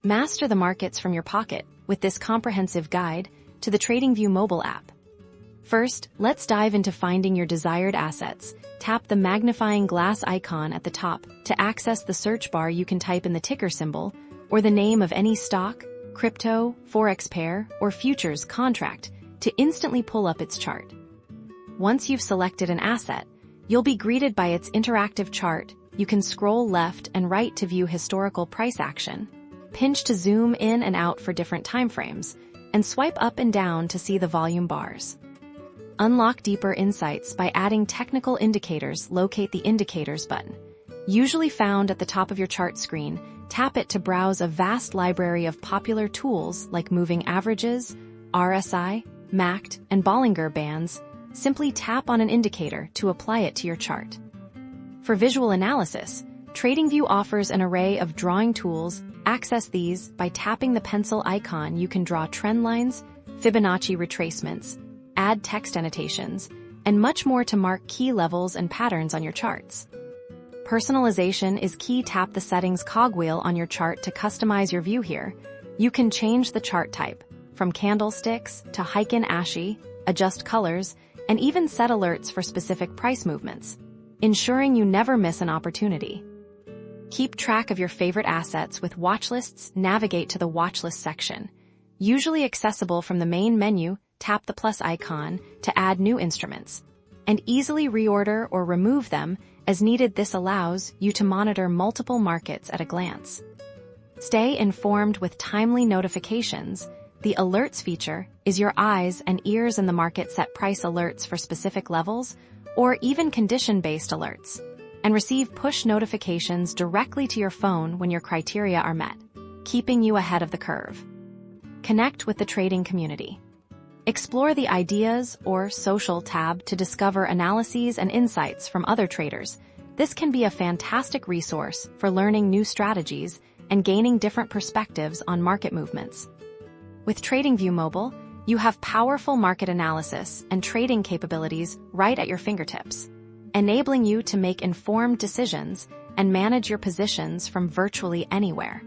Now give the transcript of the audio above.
Master the markets from your pocket with this comprehensive guide to the TradingView mobile app. First, let's dive into finding your desired assets. Tap the magnifying glass icon at the top to access the search bar. You can type in the ticker symbol or the name of any stock, crypto, forex pair, or futures contract to instantly pull up its chart. Once you've selected an asset, you'll be greeted by its interactive chart. You can scroll left and right to view historical price action, pinch to zoom in and out for different timeframes, and swipe up and down to see the volume bars. Unlock deeper insights by adding technical indicators. Locate the Indicators button. Usually found at the top of your chart screen, tap it to browse a vast library of popular tools like moving averages, RSI, MACD, and Bollinger Bands. Simply tap on an indicator to apply it to your chart. For visual analysis, TradingView offers an array of drawing tools. Access these by tapping the pencil icon. You can draw trend lines, Fibonacci retracements, add text annotations, and much more to mark key levels and patterns on your charts. Personalization is key. Tap the settings cogwheel on your chart to customize your view here. You can change the chart type, from candlesticks to Heiken Ashi, adjust colors, and even set alerts for specific price movements, ensuring you never miss an opportunity. Keep track of your favorite assets with Watchlists. Navigate to the Watchlist section. Usually accessible from the main menu, tap the plus icon to add new instruments, and easily reorder or remove them as needed. This allows you to monitor multiple markets at a glance. Stay informed with timely notifications. The Alerts feature is your eyes and ears in the market. Set price alerts for specific levels or even condition-based alerts, and receive push notifications directly to your phone when your criteria are met, keeping you ahead of the curve. Connect with the trading community. Explore the Ideas or Social tab to discover analyses and insights from other traders. This can be a fantastic resource for learning new strategies and gaining different perspectives on market movements. With TradingView Mobile, you have powerful market analysis and trading capabilities right at your fingertips, enabling you to make informed decisions and manage your positions from virtually anywhere.